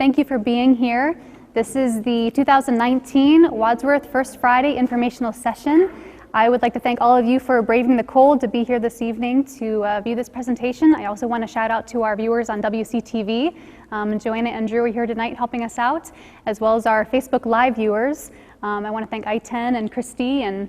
Thank you for being here. This is the 2019 Wadsworth First Friday informational session. I would like to thank all of you for braving the cold to be here this evening to view this presentation. I also want to shout out to our viewers on WCTV. Joanna and Drew are here tonight helping us out, as well as our Facebook Live viewers. I want to thank I-10 and Christy and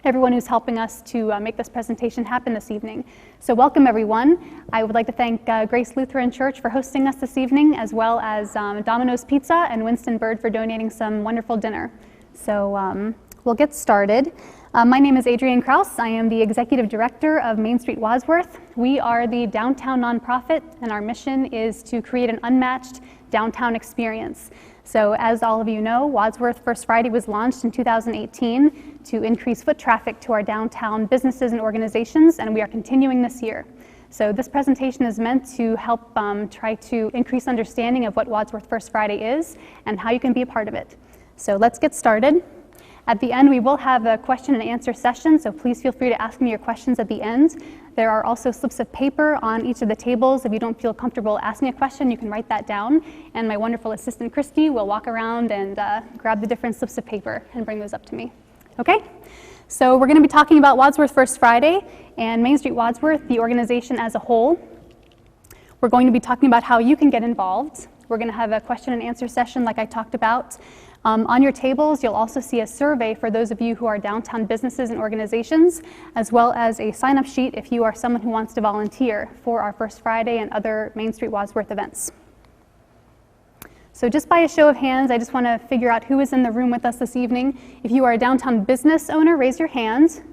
everyone who's helping us to make this presentation happen this evening. So welcome everyone. I would like to thank Grace Lutheran Church for hosting us this evening, as well as Domino's Pizza and Winston Bird for donating some wonderful dinner. So we'll get started. My name is Adrienne Krause. I am the Executive Director of Main Street Wadsworth. We are the downtown nonprofit, and our mission is to create an unmatched downtown experience. So as all of you know, Wadsworth First Friday was launched in 2018 to increase foot traffic to our downtown businesses and organizations, and we are continuing this year. So this presentation is meant to help try to increase understanding of what Wadsworth First Friday is and how you can be a part of it. So let's get started. At the end, we will have a question and answer session, so please feel free to ask me your questions at the end. There are also slips of paper on each of the tables. If you don't feel comfortable asking a question, you can write that down, and my wonderful assistant, Christy, will walk around and grab the different slips of paper and bring those up to me. Okay? So we're going to be talking about Wadsworth First Friday and Main Street Wadsworth, the organization as a whole. We're going to be talking about how you can get involved. We're going to have a question and answer session like I talked about. On your tables, you'll also see a survey for those of you who are downtown businesses and organizations, as well as a sign-up sheet if you are someone who wants to volunteer for our First Friday and other Main Street Wadsworth events. So just by a show of hands, I just want to figure out who is in the room with us this evening. If you are a downtown business owner, raise your hand.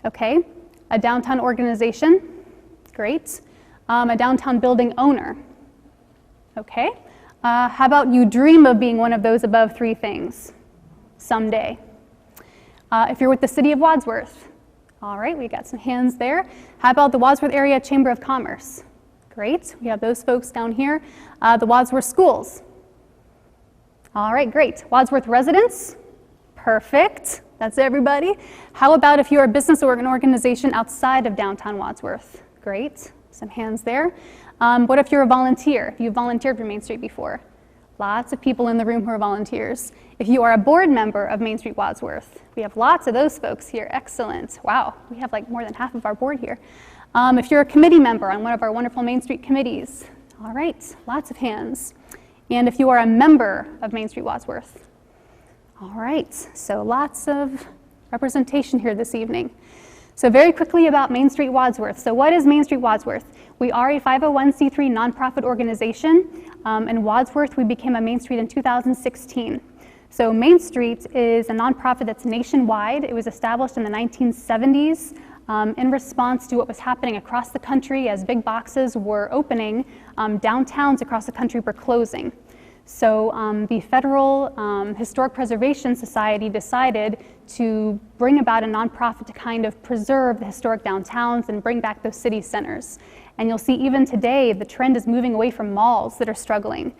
Okay. A downtown organization. Great. A downtown building owner. Okay. How about you dream of being one of those above three things someday? If you're with the City of Wadsworth, all right, we got some hands there. How about the Wadsworth Area Chamber of Commerce? Great, we have those folks down here. The Wadsworth Schools. All right, great. Wadsworth residents? Perfect, that's everybody. How about if you're a business or an organization outside of downtown Wadsworth? Great, some hands there. What if you're a volunteer? If you've volunteered for Main Street before? Lots of people in the room who are volunteers. If you are a board member of Main Street Wadsworth, we have lots of those folks here. Excellent. Wow, we have like more than half of our board here. If you're a committee member on one of our wonderful Main Street committees, all right, lots of hands. And if you are a member of Main Street Wadsworth, all right, so lots of representation here this evening. So very quickly about Main Street Wadsworth. So what is Main Street Wadsworth? We are a 501c3 nonprofit organization. In Wadsworth, we became a Main Street in 2016. So Main Street is a nonprofit that's nationwide. It was established in the 1970s in response to what was happening across the country as big boxes were opening. Downtowns across the country were closing. So the Federal Historic Preservation Society decided to bring about a nonprofit to kind of preserve the historic downtowns and bring back those city centers. And you'll see even today, the trend is moving away from malls that are struggling.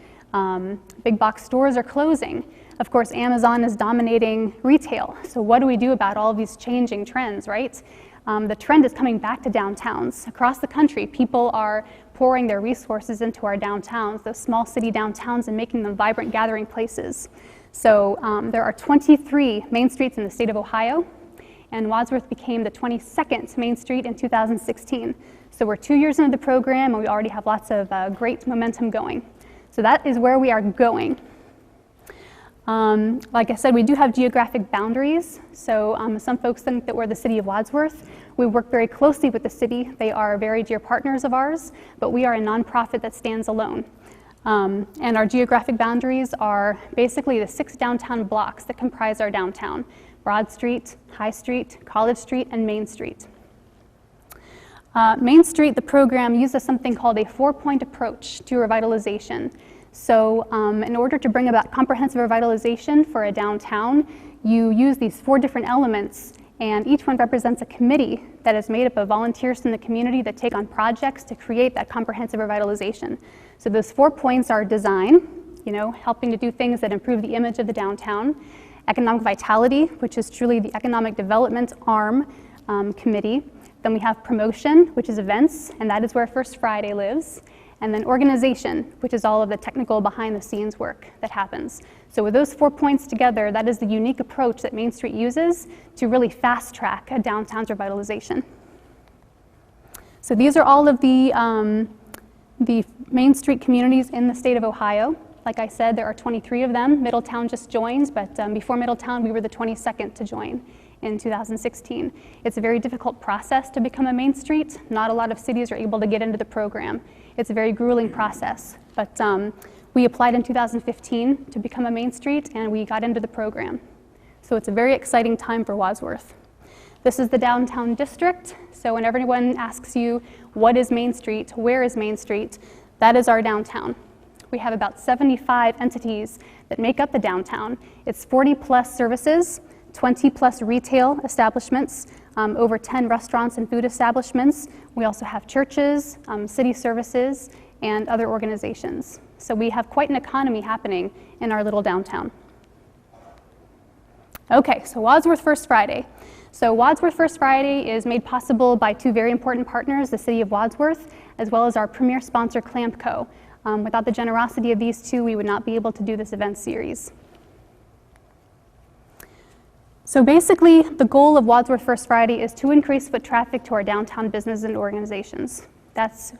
Big box stores are closing. Of course, Amazon is dominating retail. So what do we do about all of these changing trends, right? The trend is coming back to downtowns. Across the country, people are pouring their resources into our downtowns, those small city downtowns, and making them vibrant gathering places. So there are 23 Main Streets in the state of Ohio, and Wadsworth became the 22nd Main Street in 2016. So we're 2 years into the program, and we already have lots of great momentum going. So that is where we are going. Like I said, we do have geographic boundaries. So some folks think that we're the City of Wadsworth. We work very closely with the city. They are very dear partners of ours, but we are a nonprofit that stands alone. And our geographic boundaries are basically the 6 downtown blocks that comprise our downtown: Broad Street, High Street, College Street, and Main Street. Main Street, the program, uses something called a 4-point approach to revitalization. So in order to bring about comprehensive revitalization for a downtown, you use these 4 different elements, and each one represents a committee that is made up of volunteers from the community that take on projects to create that comprehensive revitalization. So those 4 points are design, helping to do things that improve the image of the downtown; economic vitality, which is truly the economic development arm committee; Then we have promotion, which is events, and that is where First Friday lives. And then organization, which is all of the technical behind-the-scenes work that happens. So with those 4 points together, that is the unique approach that Main Street uses to really fast-track a downtown's revitalization. So these are all of the Main Street communities in the state of Ohio. Like I said, there are 23 of them. Middletown just joined, but before Middletown, we were the 22nd to join in 2016. It's a very difficult process to become a Main Street. Not a lot of cities are able to get into the program. It's a very grueling process, but we applied in 2015 to become a Main Street, and we got into the program. So it's a very exciting time for Wadsworth. This is the downtown district. So whenever anyone asks you, what is Main Street, where is Main Street, that is our downtown. We have about 75 entities that make up the downtown. It's 40+ services, 20+ retail establishments, over 10 restaurants and food establishments. We also have churches, city services, and other organizations. So we have quite an economy happening in our little downtown. Okay, so Wadsworth First Friday. So Wadsworth First Friday is made possible by 2 very important partners, the City of Wadsworth, as well as our premier sponsor, Clampco. Without the generosity of these 2, we would not be able to do this event series. So basically, the goal of Wadsworth First Friday is to increase foot traffic to our downtown businesses and organizations. That's,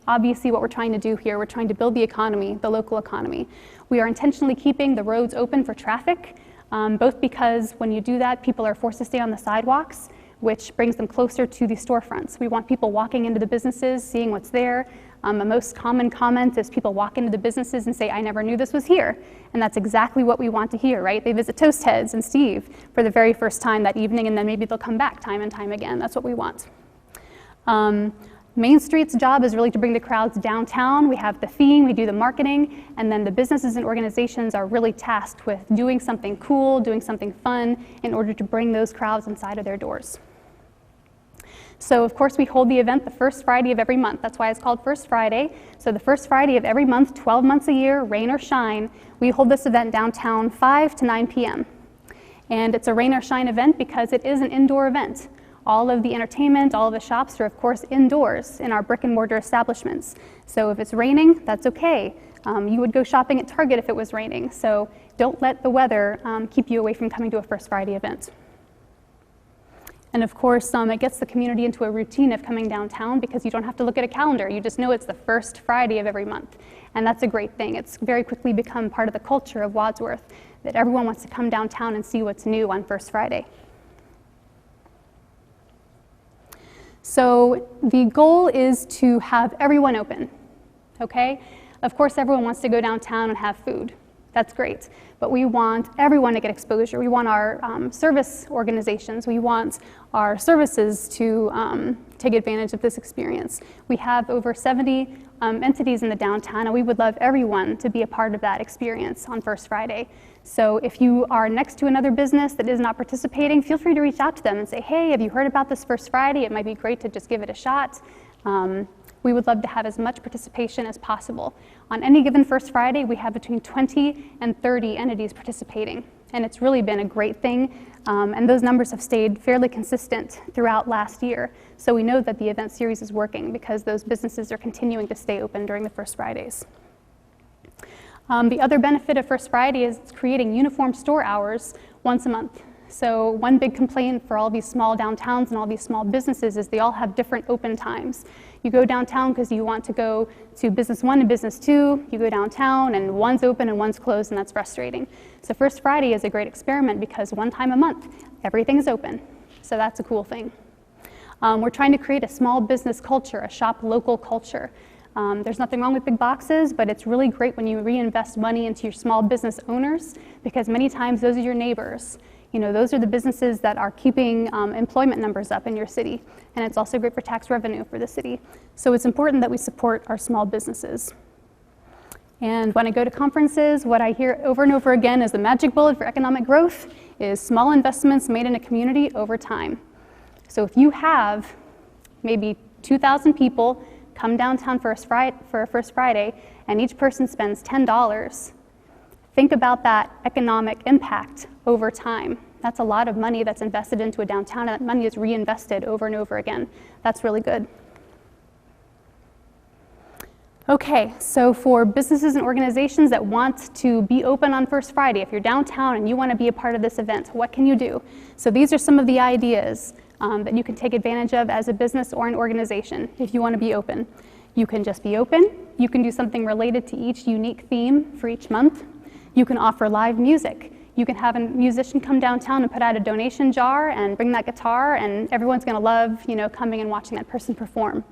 obviously what we're trying to do here. We're trying to build the economy, the local economy. We are intentionally keeping the roads open for traffic, both because when you do that, people are forced to stay on the sidewalks, which brings them closer to the storefronts. We want people walking into the businesses, seeing what's there. A most common comment is people walk into the businesses and say, I never knew this was here. And that's exactly what we want to hear, right? They visit Toast Heads and Steve for the very first time that evening, and then maybe they'll come back time and time again. That's what we want. Main Street's job is really to bring the crowds downtown. We have the theme, we do the marketing, and then the businesses and organizations are really tasked with doing something cool, doing something fun in order to bring those crowds inside of their doors. So of course we hold the event the first Friday of every month. That's why it's called First Friday. So the first Friday of every month, 12 months a year, rain or shine, we hold this event downtown 5 to 9 p.m. And it's a rain or shine event because it is an indoor event. All of the entertainment, all of the shops are of course indoors in our brick and mortar establishments. So if it's raining, that's okay. You would go shopping at Target if it was raining. So don't let the weather keep you away from coming to a First Friday event. And of course, it gets the community into a routine of coming downtown because you don't have to look at a calendar. You just know it's the first Friday of every month. And that's a great thing. It's very quickly become part of the culture of Wadsworth that everyone wants to come downtown and see what's new on First Friday. So the goal is to have everyone open, okay? Of course, everyone wants to go downtown and have food. That's great. But we want everyone to get exposure. We want our service organizations, we want our services to take advantage of this experience. We have over 70 entities in the downtown, and we would love everyone to be a part of that experience on First Friday. So if you are next to another business that is not participating, feel free to reach out to them and say, hey, have you heard about this First Friday? It might be great to just give it a shot. We would love to have as much participation as possible. On any given First Friday, we have between 20 and 30 entities participating, and it's really been a great thing, and those numbers have stayed fairly consistent throughout last year. So we know that the event series is working because those businesses are continuing to stay open during the First Fridays. The other benefit of First Friday is creating uniform store hours once a month. So one big complaint for all these small downtowns and all these small businesses is they all have different open times. You go downtown because you want to go to business 1 and business 2. You go downtown and one's open and one's closed, and that's frustrating. So First Friday is a great experiment because one time a month, everything's open. So that's a cool thing. We're trying to create a small business culture, a shop local culture. There's nothing wrong with big boxes, but it's really great when you reinvest money into your small business owners because many times those are your neighbors. Those are the businesses that are keeping employment numbers up in your city, and it's also great for tax revenue for the city. So it's important that we support our small businesses. And when I go to conferences, what I hear over and over again is the magic bullet for economic growth is small investments made in a community over time. So if you have maybe 2,000 people come downtown for a First Friday, and each person spends $10, think about that economic impact over time. That's a lot of money that's invested into a downtown, and that money is reinvested over and over again. That's really good. Okay, so for businesses and organizations that want to be open on First Friday, if you're downtown and you want to be a part of this event, what can you do? So these are some of the ideas that you can take advantage of as a business or an organization if you want to be open. You can just be open. You can do something related to each unique theme for each month. You can offer live music. You can have a musician come downtown and put out a donation jar and bring that guitar, and everyone's going to love, coming and watching that person perform.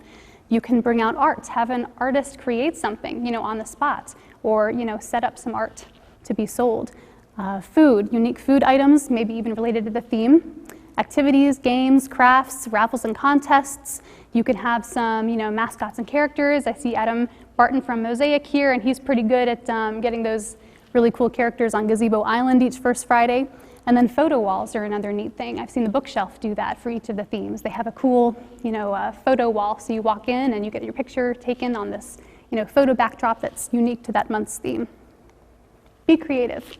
You can bring out art, have an artist create something, on the spot, or, set up some art to be sold. Food, unique food items, maybe even related to the theme. Activities, games, crafts, raffles and contests. You can have some, mascots and characters. I see Adam Barton from Mosaic here, and he's pretty good at getting those really cool characters on Gazebo Island each First Friday. And then photo walls are another neat thing. I've seen the bookshelf do that for each of the themes. They have a cool, photo wall, so you walk in and you get your picture taken on this, photo backdrop that's unique to that month's theme. Be creative.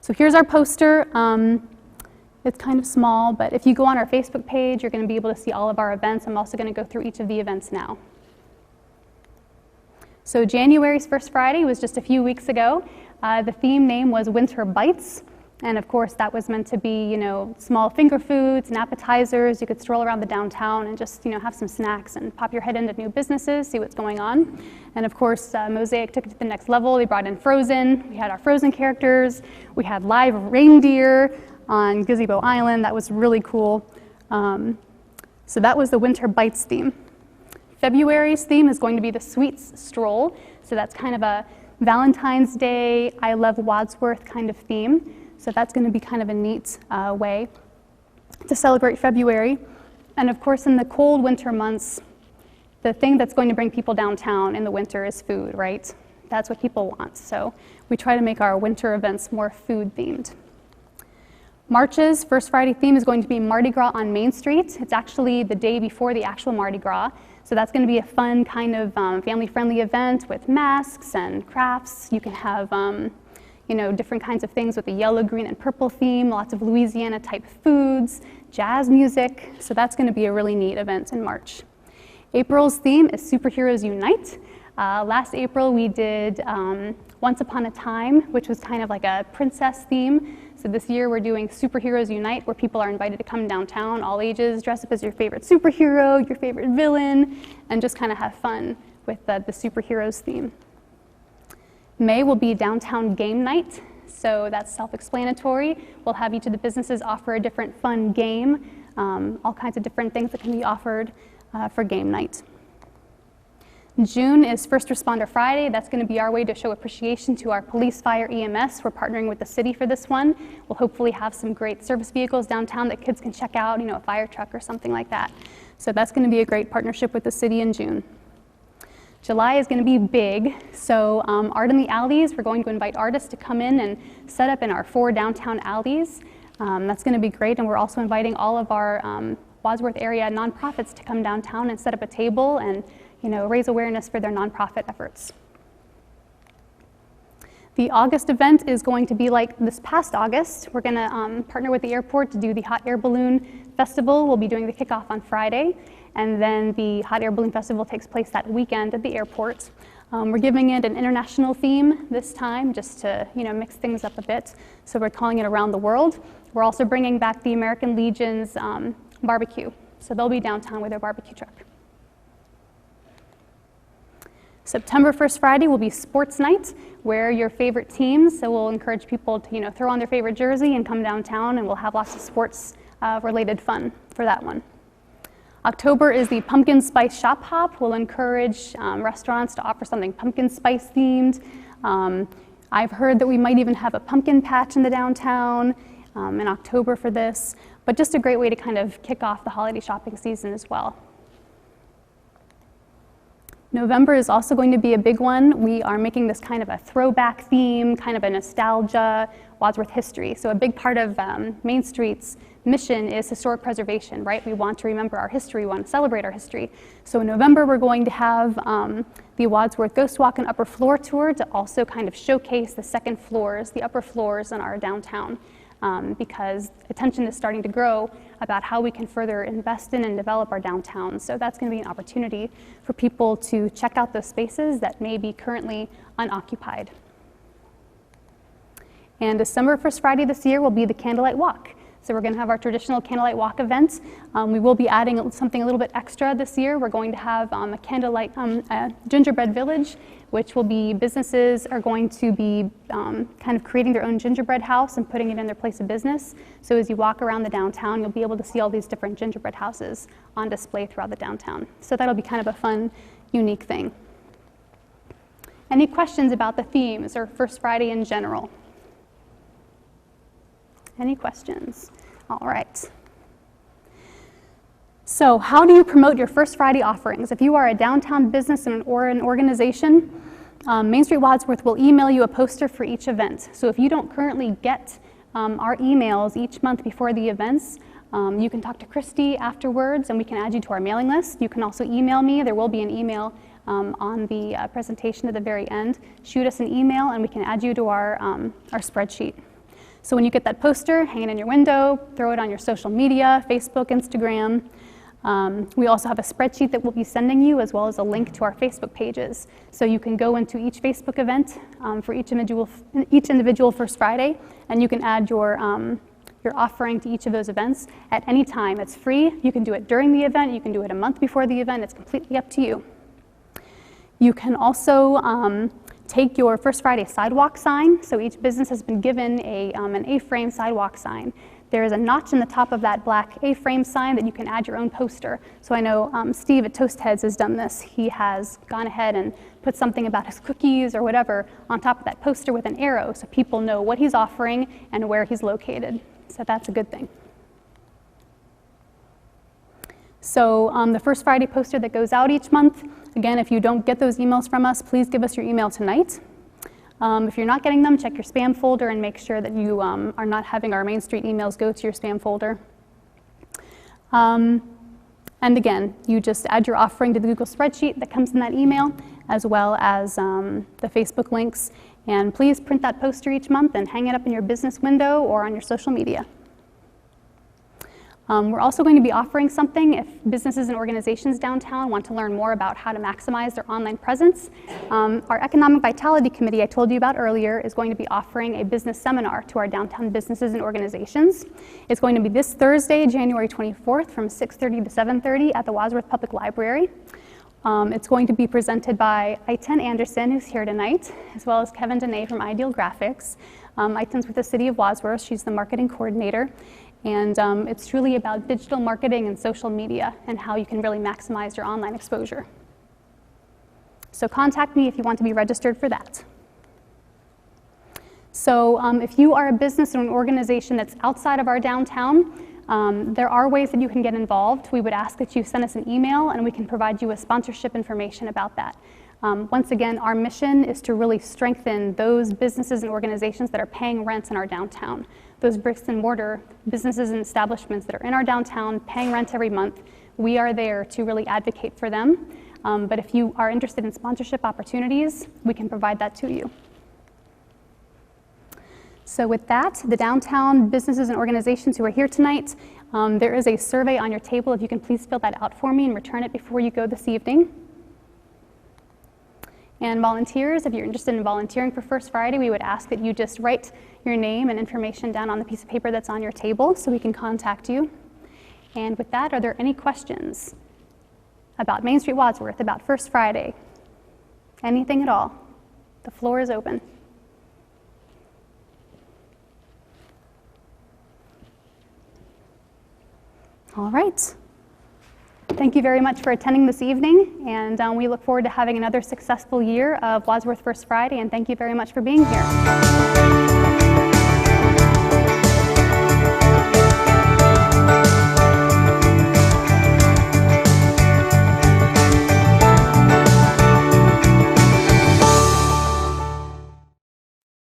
So here's our poster. It's kind of small, but if you go on our Facebook page, you're going to be able to see all of our events. I'm also going to go through each of the events now. So January's First Friday was just a few weeks ago. The theme name was Winter Bites. And of course, that was meant to be, small finger foods and appetizers. You could stroll around the downtown and just, have some snacks and pop your head into new businesses, see what's going on. And of course, Mosaic took it to the next level. They brought in Frozen. We had our Frozen characters. We had live reindeer on Gazebo Island. That was really cool. So that was the Winter Bites theme. February's theme is going to be the Sweets Stroll. So that's kind of a Valentine's Day, I Love Wadsworth kind of theme. So that's going to be kind of a neat way to celebrate February. And of course, in the cold winter months, the thing that's going to bring people downtown in the winter is food, right? That's what people want. So we try to make our winter events more food themed. March's First Friday theme is going to be Mardi Gras on Main Street. It's actually the day before the actual Mardi Gras. So that's going to be a fun kind of family-friendly event with masks and crafts. You can have different kinds of things with the yellow, green, and purple theme, lots of Louisiana-type foods, jazz music. So that's going to be a really neat event in March. April's theme is Superheroes Unite. Last April, we did Once Upon a Time, which was kind of like a princess theme. So this year, we're doing Superheroes Unite, where people are invited to come downtown, all ages, dress up as your favorite superhero, your favorite villain, and just kind of have fun with the superheroes theme. May will be Downtown Game Night, so that's self-explanatory. We'll have each of the businesses offer a different fun game, all kinds of different things that can be offered for game night. June is First Responder Friday. That's going to be our way to show appreciation to our police, fire, EMS. We're partnering with the city for this one. We'll hopefully have some great service vehicles downtown that kids can check out, a fire truck or something like that. So that's going to be a great partnership with the city in June. July is going to be big, so Art in the Alleys, we're going to invite artists to come in and set up in our 4 downtown alleys. That's going to be great, and we're also inviting all of our Wadsworth area nonprofits to come downtown and set up a table and raise awareness for their nonprofit efforts. The August event is going to be like this past August. We're going to partner with the airport to do the Hot Air Balloon Festival. We'll be doing the kickoff on Friday. And then the Hot Air Balloon Festival takes place that weekend at the airport. We're giving it an international theme this time, just to mix things up a bit. So we're calling it Around the World. We're also bringing back the American Legion's barbecue. So they'll be downtown with their barbecue truck. September 1st Friday will be Sports Night. Wear your favorite teams. So we'll encourage people to throw on their favorite jersey and come downtown, and we'll have lots of sports related fun for that one. October is the Pumpkin Spice Shop Hop. We'll encourage restaurants to offer something pumpkin spice themed. I've heard that we might even have a pumpkin patch in the downtown in October for this, but just a great way to kind of kick off the holiday shopping season as well. November is also going to be a big one. We are making this kind of a throwback theme, kind of a nostalgia, Wadsworth history. So a big part of Main Street's mission is historic preservation, right? We want to remember our history, we want to celebrate our history. So in November, we're going to have the Wadsworth Ghost Walk and Upper Floor Tour to also kind of showcase the second floors, the upper floors in our downtown because attention is starting to grow about how we can further invest in and develop our downtown. So that's going to be an opportunity for people to check out those spaces that may be currently unoccupied. And December 1st Friday this year will be the Candlelight Walk. So we're going to have our traditional Candlelight Walk event. We will be adding something a little bit extra this year. We're going to have a candlelight gingerbread village, which will be businesses are going to be kind of creating their own gingerbread house and putting it in their place of business. So as you walk around the downtown, you'll be able to see all these different gingerbread houses on display throughout the downtown. So that'll be kind of a fun, unique thing. Any questions about the themes or First Friday in general? Any questions? All right. So how do you promote your First Friday offerings? If you are a downtown business or an organization, Main Street Wadsworth will email you a poster for each event. So if you don't currently get our emails each month before the events, you can talk to Christy afterwards and we can add you to our mailing list. You can also email me. There will be an email on the presentation at the very end. Shoot us an email and we can add you to our spreadsheet. So when you get that poster, hang it in your window, throw it on your social media, Facebook, Instagram. We also have a spreadsheet that we'll be sending you, as well as a link to our Facebook pages. So you can go into each Facebook event for each individual First Friday, and you can add your offering to each of those events at any time. It's free. You can do it during the event. You can do it a month before the event. It's completely up to you. You can also take your First Friday sidewalk sign. So each business has been given an A-frame sidewalk sign. There is a notch in the top of that black A-frame sign that you can add your own poster. So I know Steve at Toast Heads has done this. He has gone ahead and put something about his cookies or whatever on top of that poster with an arrow so people know what he's offering and where he's located. So that's a good thing. So the First Friday poster that goes out each month, again, if you don't get those emails from us, please give us your email tonight. If you're not getting them, check your spam folder and make sure that you are not having our Main Street emails go to your spam folder. And again, you just add your offering to the Google spreadsheet that comes in that email, as well as the Facebook links. And please print that poster each month and hang it up in your business window or on your social media. We're also going to be offering something if businesses and organizations downtown want to learn more about how to maximize their online presence. Our Economic Vitality Committee I told you about earlier is going to be offering a business seminar to our downtown businesses and organizations. It's going to be this Thursday, January 24th from 6:30 to 7:30 at the Wadsworth Public Library. It's going to be presented by Aitan Anderson, who's here tonight, as well as Kevin Dene from Ideal Graphics. Aitan's with the City of Wadsworth. She's the marketing coordinator. And it's truly about digital marketing and social media and how you can really maximize your online exposure. So contact me if you want to be registered for that. So if you are a business or an organization that's outside of our downtown, there are ways that you can get involved. We would ask that you send us an email and we can provide you with sponsorship information about that. Once again, our mission is to really strengthen those businesses and organizations that are paying rents in our downtown. Those bricks and mortar businesses and establishments that are in our downtown paying rent every month, we are there to really advocate for them. But if you are interested in sponsorship opportunities, we can provide that to you. So with that, the downtown businesses and organizations who are here tonight, there is a survey on your table. If you can please fill that out for me and return it before you go this evening. And volunteers, if you're interested in volunteering for First Friday, we would ask that you just write your name and information down on the piece of paper that's on your table so we can contact you. And with that, are there any questions about Main Street Wadsworth, about First Friday? Anything at all? The floor is open. All right. Thank you very much for attending this evening, and we look forward to having another successful year of Wadsworth First Friday, and thank you very much for being here.